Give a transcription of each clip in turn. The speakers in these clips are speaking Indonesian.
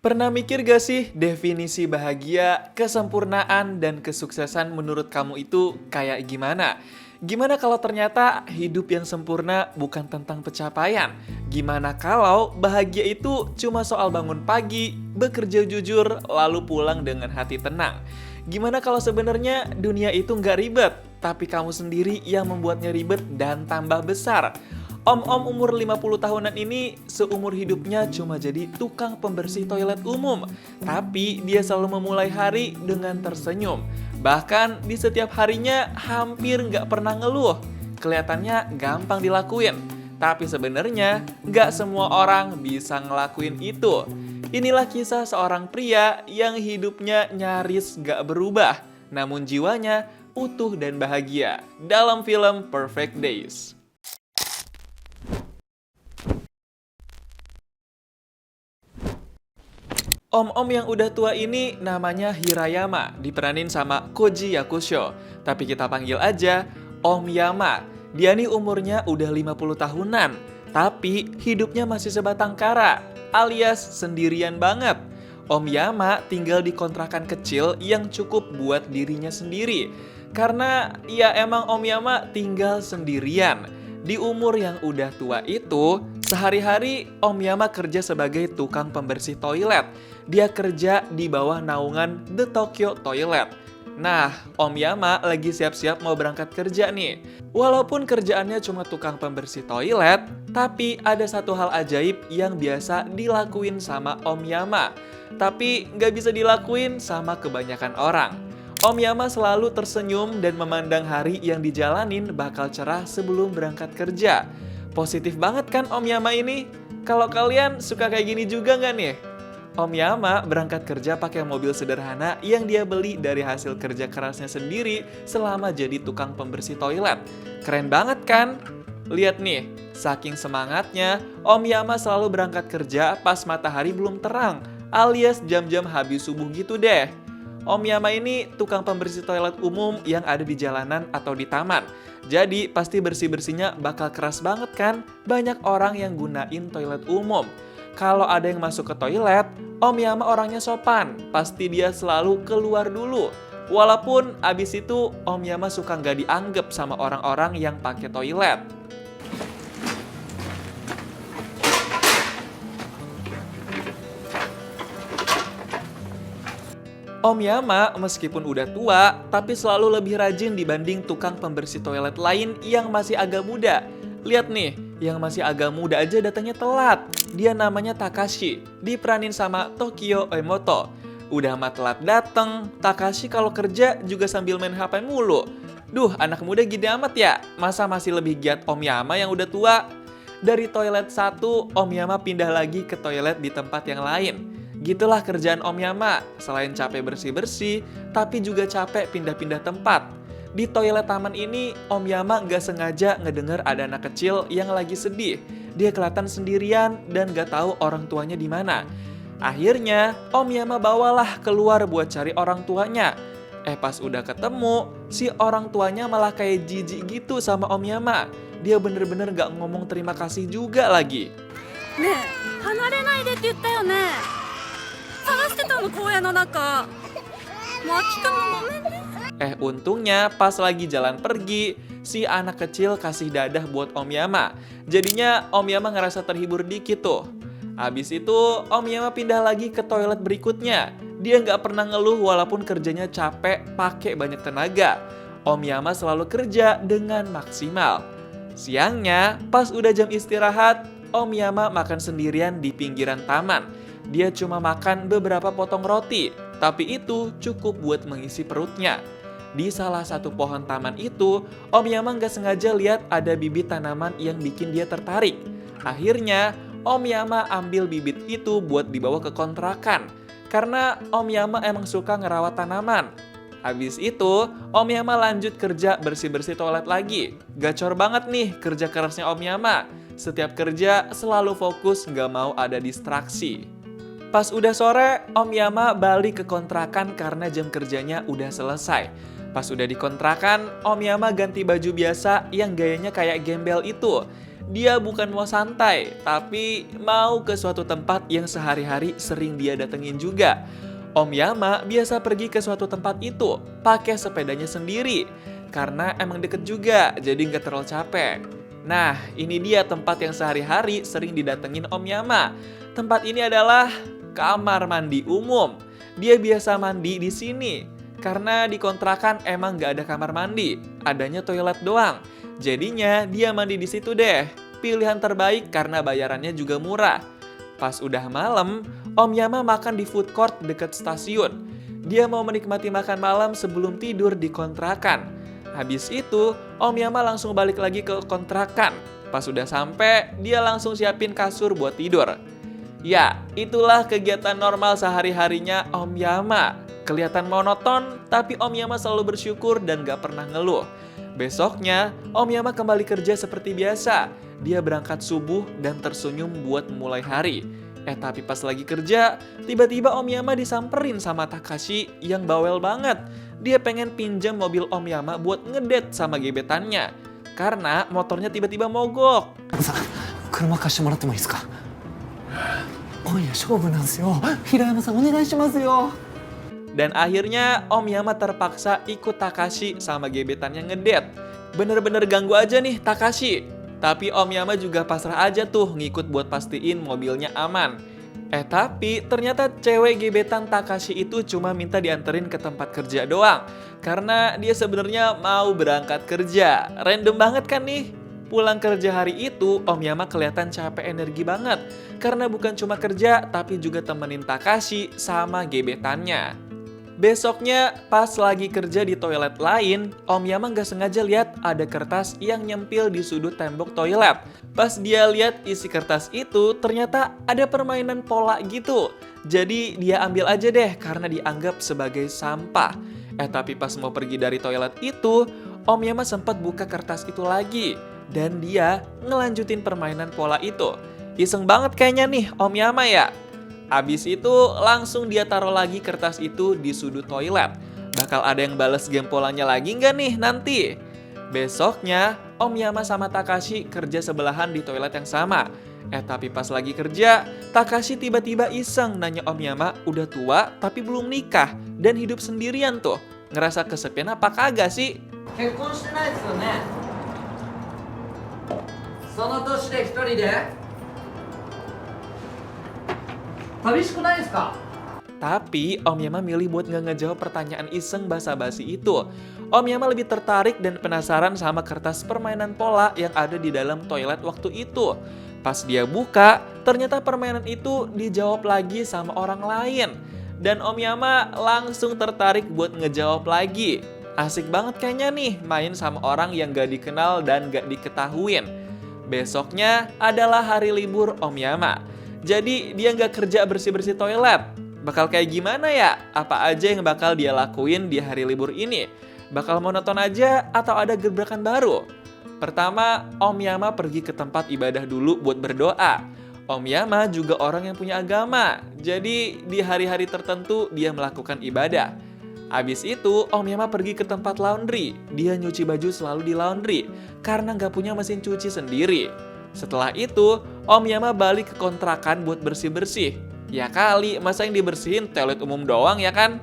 Pernah mikir gak sih definisi bahagia, kesempurnaan, dan kesuksesan menurut kamu itu kayak gimana? Gimana kalau ternyata hidup yang sempurna bukan tentang pencapaian? Gimana kalau bahagia itu cuma soal bangun pagi, bekerja jujur, lalu pulang dengan hati tenang? Gimana kalau sebenarnya dunia itu nggak ribet, tapi kamu sendiri yang membuatnya ribet dan tambah besar? Om-om umur 50 tahunan ini seumur hidupnya cuma jadi tukang pembersih toilet umum. Tapi dia selalu memulai hari dengan tersenyum. Bahkan di setiap harinya hampir nggak pernah ngeluh. Kelihatannya gampang dilakuin. Tapi sebenarnya nggak semua orang bisa ngelakuin itu. Inilah kisah seorang pria yang hidupnya nyaris nggak berubah. Namun jiwanya utuh dan bahagia dalam film Perfect Days. Om-om yang udah tua ini namanya Hirayama, diperanin sama Koji Yakusho. Tapi kita panggil aja Om Yama. Dia nih umurnya udah 50 tahunan, tapi hidupnya masih sebatang kara, alias sendirian banget. Om Yama tinggal di kontrakan kecil yang cukup buat dirinya sendiri. Karena ya emang Om Yama tinggal sendirian. Di umur yang udah tua itu, sehari-hari Om Yama kerja sebagai tukang pembersih toilet. Dia kerja di bawah naungan The Tokyo Toilet. Nah, Om Yama lagi siap-siap mau berangkat kerja nih. Walaupun kerjaannya cuma tukang pembersih toilet, tapi ada satu hal ajaib yang biasa dilakuin sama Om Yama. Tapi nggak bisa dilakuin sama kebanyakan orang. Om Yama selalu tersenyum dan memandang hari yang dijalanin bakal cerah sebelum berangkat kerja. Positif banget kan Om Yama ini? Kalau kalian suka kayak gini juga nggak nih? Om Yama berangkat kerja pakai mobil sederhana yang dia beli dari hasil kerja kerasnya sendiri selama jadi tukang pembersih toilet. Keren banget kan? Lihat nih, saking semangatnya, Om Yama selalu berangkat kerja pas matahari belum terang, alias jam-jam habis subuh gitu deh. Om Yama ini tukang pembersih toilet umum yang ada di jalanan atau di taman. Jadi pasti bersih-bersihnya bakal keras banget kan? Banyak orang yang gunain toilet umum. Kalau ada yang masuk ke toilet, Om Yama orangnya sopan. Pasti dia selalu keluar dulu. Walaupun abis itu Om Yama suka nggak dianggap sama orang-orang yang pakai toilet. Om Yama meskipun udah tua, tapi selalu lebih rajin dibanding tukang pembersih toilet lain yang masih agak muda. Lihat nih, yang masih agak muda aja datangnya telat. Dia namanya Takashi, diperanin sama Tokyo Emoto. Udah mah telat dateng, Takashi kalau kerja juga sambil main HP mulu. Duh, anak muda gede amat ya, masa masih lebih giat Om Yama yang udah tua? Dari toilet satu, Om Yama pindah lagi ke toilet di tempat yang lain. Gitulah kerjaan Om Yama, selain capek bersih-bersih, tapi juga capek pindah-pindah tempat. Di toilet taman ini, Om Yama nggak sengaja ngedenger ada anak kecil yang lagi sedih. Dia kelihatan sendirian dan nggak tahu orang tuanya di mana. Akhirnya, Om Yama bawalah keluar buat cari orang tuanya. Pas udah ketemu, si orang tuanya malah kayak jijik gitu sama Om Yama. Dia bener-bener nggak ngomong terima kasih juga lagi. ねえ、離れないでって言ったよね。探してたの荒野の中。もう秋くんもごめんね。Untungnya pas lagi jalan pergi, si anak kecil kasih dadah buat Om Yama. Jadinya Om Yama ngerasa terhibur dikit tuh. Habis itu Om Yama pindah lagi ke toilet berikutnya. Dia nggak pernah ngeluh walaupun kerjanya capek pakai banyak tenaga. Om Yama selalu kerja dengan maksimal. Siangnya, pas udah jam istirahat, Om Yama makan sendirian di pinggiran taman. Dia cuma makan beberapa potong roti, tapi itu cukup buat mengisi perutnya. Di salah satu pohon taman itu, Om Yama nggak sengaja lihat ada bibit tanaman yang bikin dia tertarik. Akhirnya, Om Yama ambil bibit itu buat dibawa ke kontrakan. Karena Om Yama emang suka ngerawat tanaman. Habis itu, Om Yama lanjut kerja bersih-bersih toilet lagi. Gacor banget nih kerja kerasnya Om Yama. Setiap kerja selalu fokus nggak mau ada distraksi. Pas udah sore, Om Yama balik ke kontrakan karena jam kerjanya udah selesai. Pas udah di kontrakan, Om Yama ganti baju biasa yang gayanya kayak gembel itu. Dia bukan mau santai, tapi mau ke suatu tempat yang sehari-hari sering dia datengin juga. Om Yama biasa pergi ke suatu tempat itu pakai sepedanya sendiri. Karena emang deket juga, jadi nggak terlalu capek. Nah, ini dia tempat yang sehari-hari sering didatengin Om Yama. Tempat ini adalah kamar mandi umum. Dia biasa mandi di sini. Karena di kontrakan emang nggak ada kamar mandi, adanya toilet doang. Jadinya dia mandi di situ deh. Pilihan terbaik karena bayarannya juga murah. Pas udah malam, Om Yama makan di food court dekat stasiun. Dia mau menikmati makan malam sebelum tidur di kontrakan. Habis itu, Om Yama langsung balik lagi ke kontrakan. Pas udah sampai, dia langsung siapin kasur buat tidur. Ya, itulah kegiatan normal sehari-harinya Om Yama. Kelihatan monoton, tapi Om Yama selalu bersyukur dan gak pernah ngeluh. Besoknya, Om Yama kembali kerja seperti biasa. Dia berangkat subuh dan tersenyum buat mulai hari. Tapi pas lagi kerja, tiba-tiba Om Yama disamperin sama Takashi yang bawel banget. Dia pengen pinjam mobil Om Yama buat ngedate sama gebetannya. Karena motornya tiba-tiba mogok. 車貸してもらってもいいですか今夜勝負なんですよ平山さんお願いしますよ Dan akhirnya Om Yama terpaksa ikut Takashi sama gebetannya ngedate. Bener-bener ganggu aja nih Takashi. Tapi Om Yama juga pasrah aja tuh ngikut buat pastiin mobilnya aman. Tapi ternyata cewek gebetan Takashi itu cuma minta dianterin ke tempat kerja doang. Karena dia sebenarnya mau berangkat kerja. Random banget kan nih? Pulang kerja hari itu, Om Yama kelihatan capek energi banget. Karena bukan cuma kerja, tapi juga temenin Takashi sama gebetannya. Besoknya, pas lagi kerja di toilet lain, Om Yama nggak sengaja lihat ada kertas yang nyempil di sudut tembok toilet. Pas dia lihat isi kertas itu, ternyata ada permainan pola gitu. Jadi dia ambil aja deh karena dianggap sebagai sampah. Tapi pas mau pergi dari toilet itu, Om Yama sempat buka kertas itu lagi. Dan dia ngelanjutin permainan pola itu. Iseng banget kayaknya nih Om Yama ya. Abis itu langsung dia taruh lagi kertas itu di sudut toilet. Bakal ada yang bales game polanya lagi nggak nih nanti? Besoknya Om Yama sama Takashi kerja sebelahan di toilet yang sama. Tapi pas lagi kerja, Takashi tiba-tiba iseng nanya Om Yama udah tua tapi belum nikah dan hidup sendirian tuh. Ngerasa kesepian apa kagak sih? 結婚してないですよねその年で一人で寂しくないですか Tapi Om Yama milih buat nggak ngejawab pertanyaan iseng basa-basi itu. Om Yama lebih tertarik dan penasaran sama kertas permainan pola yang ada di dalam toilet waktu itu. Pas dia buka, ternyata permainan itu dijawab lagi sama orang lain. Dan Om Yama langsung tertarik buat ngejawab lagi. Asik banget kayaknya nih main sama orang yang gak dikenal dan gak diketahuin. Besoknya adalah hari libur Om Yama. Jadi dia gak kerja bersih-bersih toilet. Bakal kayak gimana ya? Apa aja yang bakal dia lakuin di hari libur ini? Bakal monoton aja atau ada gebrakan baru? Pertama, Om Yama pergi ke tempat ibadah dulu buat berdoa. Om Yama juga orang yang punya agama. Jadi di hari-hari tertentu dia melakukan ibadah. Abis itu, Om Yama pergi ke tempat laundry. Dia nyuci baju selalu di laundry, karena nggak punya mesin cuci sendiri. Setelah itu, Om Yama balik ke kontrakan buat bersih-bersih. Ya kali, masa yang dibersihin toilet umum doang ya kan?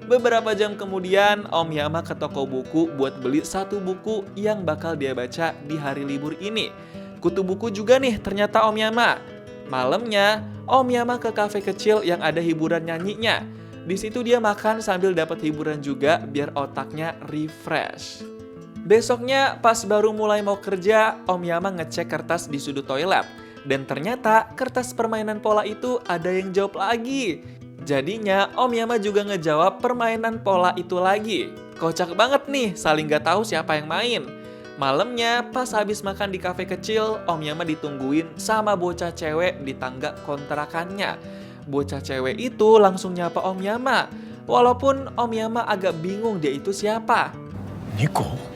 Beberapa jam kemudian, Om Yama ke toko buku buat beli satu buku yang bakal dia baca di hari libur ini. Kutu buku juga nih ternyata Om Yama. Malamnya, Om Yama ke kafe kecil yang ada hiburan nyanyinya. Di situ dia makan sambil dapat hiburan juga biar otaknya refresh. Besoknya pas baru mulai mau kerja, Om Yama ngecek kertas di sudut toilet. Dan ternyata kertas permainan pola itu ada yang jawab lagi. Jadinya Om Yama juga ngejawab permainan pola itu lagi. Kocak banget nih, saling gak tahu siapa yang main. Malamnya pas habis makan di kafe kecil, Om Yama ditungguin sama bocah cewek di tangga kontrakannya. Bocah cewek itu langsung nyapa Om Yama. Walaupun Om Yama agak bingung dia itu siapa. Niko?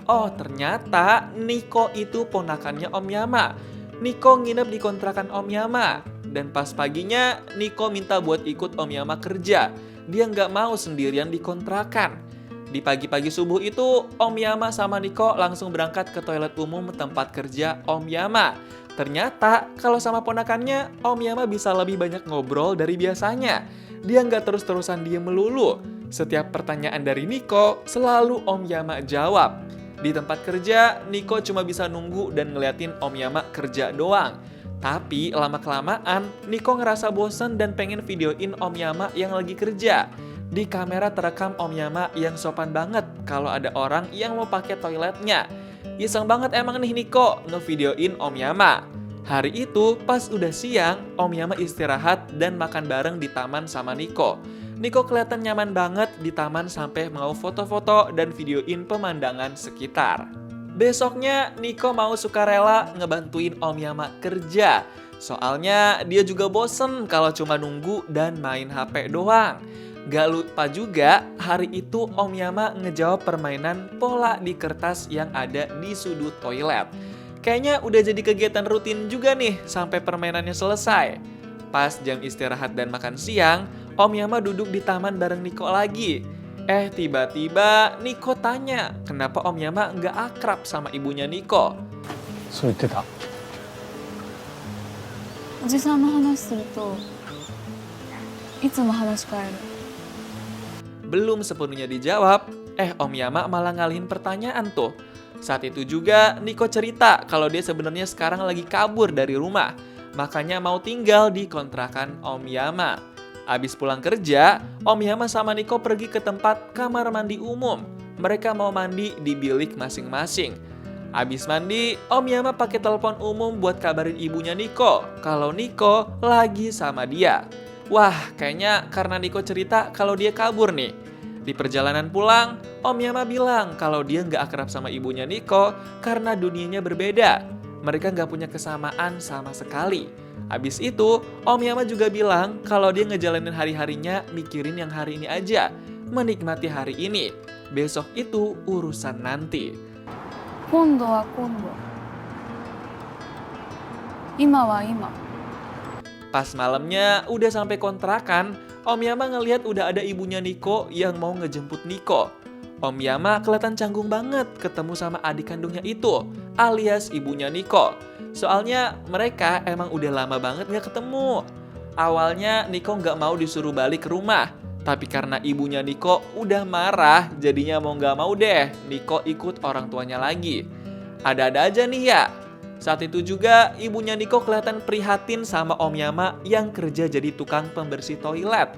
Oh ternyata Niko itu ponakannya Om Yama. Niko nginep di kontrakan Om Yama. Dan pas paginya Niko minta buat ikut Om Yama kerja. Dia nggak mau sendirian di kontrakan. Di pagi-pagi subuh itu, Om Yama sama Niko langsung berangkat ke toilet umum tempat kerja Om Yama. Ternyata, kalau sama ponakannya, Om Yama bisa lebih banyak ngobrol dari biasanya. Dia nggak terus-terusan diem melulu. Setiap pertanyaan dari Niko, selalu Om Yama jawab. Di tempat kerja, Niko cuma bisa nunggu dan ngeliatin Om Yama kerja doang. Tapi lama-kelamaan, Niko ngerasa bosen dan pengen videoin Om Yama yang lagi kerja. Di kamera terekam Om Yama yang sopan banget kalau ada orang yang mau pakai toiletnya. Iseng banget emang nih Niko ngevideoin Om Yama. Hari itu pas udah siang, Om Yama istirahat dan makan bareng di taman sama Niko. Niko kelihatan nyaman banget di taman sampai mau foto-foto dan videoin pemandangan sekitar. Besoknya Niko mau sukarela ngebantuin Om Yama kerja. Soalnya dia juga bosen kalau cuma nunggu dan main HP doang. Gak lupa juga, hari itu Om Yama ngejawab permainan pola di kertas yang ada di sudut toilet. Kayaknya udah jadi kegiatan rutin juga nih sampai permainannya selesai. Pas jam istirahat dan makan siang, Om Yama duduk di taman bareng Niko lagi. Tiba-tiba Niko tanya, kenapa Om Yama nggak akrab sama ibunya Niko? そう言ってた。おじさんの話するといつも話変える。 Belum sepenuhnya dijawab, Om Yama malah ngalihin pertanyaan tuh. Saat itu juga Niko cerita kalau dia sebenarnya sekarang lagi kabur dari rumah. Makanya mau tinggal di kontrakan Om Yama. Abis pulang kerja, Om Yama sama Niko pergi ke tempat kamar mandi umum. Mereka mau mandi di bilik masing-masing. Abis mandi, Om Yama pakai telepon umum buat kabarin ibunya Niko kalau Niko lagi sama dia. Wah, kayaknya karena Niko cerita kalau dia kabur nih. Di perjalanan pulang, Om Yama bilang kalau dia nggak akrab sama ibunya Niko karena dunianya berbeda. Mereka nggak punya kesamaan sama sekali. Habis itu, Om Yama juga bilang kalau dia ngejalanin hari-harinya mikirin yang hari ini aja. Menikmati hari ini. Besok itu urusan nanti. 今度は今度。今は今。 Pas malamnya udah sampai kontrakan, Om Yama ngelihat udah ada ibunya Niko yang mau ngejemput Niko. Om Yama kelihatan canggung banget ketemu sama adik kandungnya itu, alias ibunya Niko. Soalnya mereka emang udah lama banget gak ketemu. Awalnya Niko gak mau disuruh balik ke rumah, tapi karena ibunya Niko udah marah, jadinya mau gak mau deh Niko ikut orang tuanya lagi. Ada-ada aja nih ya. Saat itu juga ibunya Niko kelihatan prihatin sama Om Yama yang kerja jadi tukang pembersih toilet.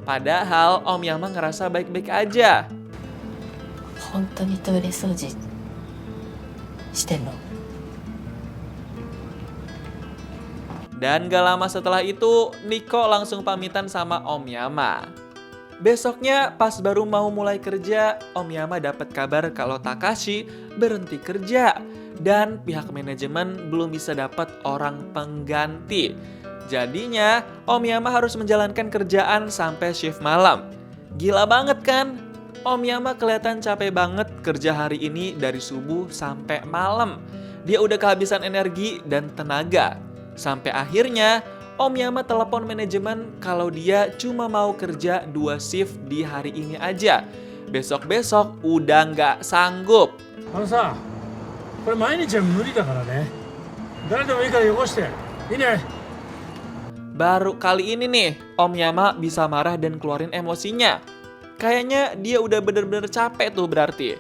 Padahal Om Yama ngerasa baik-baik aja. 本当にトイレ掃除してんの？ Dan gak lama setelah itu, Niko langsung pamitan sama Om Yama. Besoknya pas baru mau mulai kerja, Om Yama dapat kabar kalau Takashi berhenti kerja. Dan pihak manajemen belum bisa dapat orang pengganti. Jadinya, Om Yama harus menjalankan kerjaan sampai shift malam. Gila banget kan? Om Yama kelihatan capek banget kerja hari ini dari subuh sampai malam. Dia udah kehabisan energi dan tenaga. Sampai akhirnya, Om Yama telepon manajemen kalau dia cuma mau kerja 2 shift di hari ini aja. Besok-besok udah nggak sanggup. さ、これ毎日は無理だからね。誰でもいいからよこして。いいね。 Baru kali ini nih, Om Yama bisa marah dan keluarin emosinya. Kayaknya dia udah bener-bener capek tuh berarti.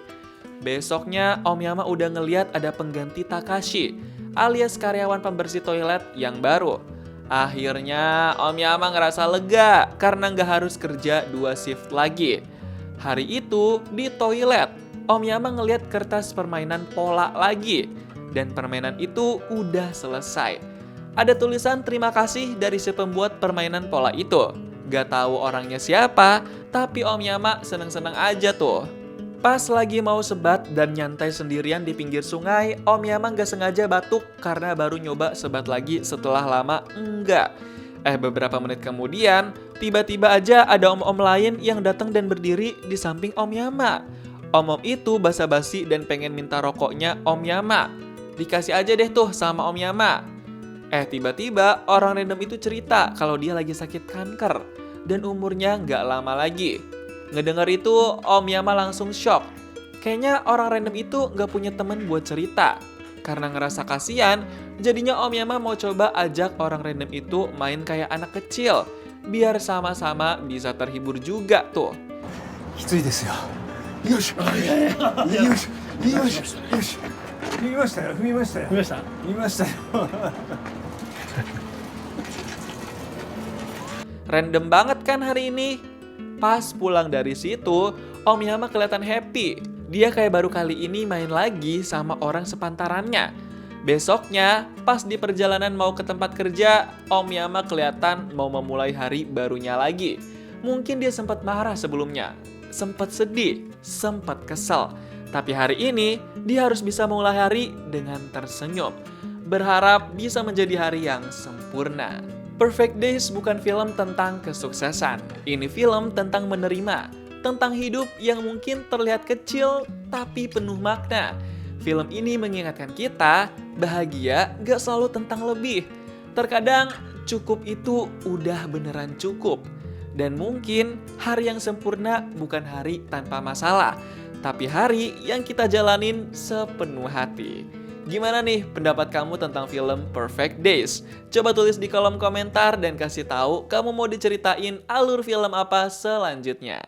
Besoknya Om Yama udah ngeliat ada pengganti Takashi, alias karyawan pembersih toilet yang baru. Akhirnya Om Yama ngerasa lega karena nggak harus kerja 2 shift lagi. Hari itu di toilet, Om Yama ngeliat kertas permainan pola lagi. Dan permainan itu udah selesai. Ada tulisan terima kasih dari si pembuat permainan pola itu. Gak tahu orangnya siapa, tapi Om Yama seneng-seneng aja tuh. Pas lagi mau sebat dan nyantai sendirian di pinggir sungai, Om Yama gak sengaja batuk karena baru nyoba sebat lagi setelah lama enggak. Beberapa menit kemudian, tiba-tiba aja ada om-om lain yang datang dan berdiri di samping Om Yama. Om-om itu basa-basi dan pengen minta rokoknya Om Yama. Dikasih aja deh tuh sama Om Yama. Tiba-tiba orang random itu cerita kalau dia lagi sakit kanker dan umurnya nggak lama lagi. Ngedengar itu, Om Yama langsung shock. Kayaknya orang random itu nggak punya temen buat cerita. Karena ngerasa kasihan, jadinya Om Yama mau coba ajak orang random itu main kayak anak kecil. Biar sama-sama bisa terhibur juga tuh. きついですよ。よし。よし。よし。よし。踏みましたよ。踏みましたよ。見ました？踏みましたよ。 Random banget kan hari ini? Pas pulang dari situ, Om Yama kelihatan happy. Dia kayak baru kali ini main lagi sama orang sepantarannya. Besoknya, pas di perjalanan mau ke tempat kerja, Om Yama kelihatan mau memulai hari barunya lagi. Mungkin dia sempat marah sebelumnya, sempat sedih, sempat kesel. Tapi hari ini, dia harus bisa mulai hari dengan tersenyum. Berharap bisa menjadi hari yang sempurna. Perfect Days bukan film tentang kesuksesan. Ini film tentang menerima, tentang hidup yang mungkin terlihat kecil tapi penuh makna. Film ini mengingatkan kita, bahagia gak selalu tentang lebih. Terkadang cukup itu udah beneran cukup. Dan mungkin hari yang sempurna bukan hari tanpa masalah, tapi hari yang kita jalanin sepenuh hati. Gimana nih pendapat kamu tentang film Perfect Days? Coba tulis di kolom komentar dan kasih tahu kamu mau diceritain alur film apa selanjutnya.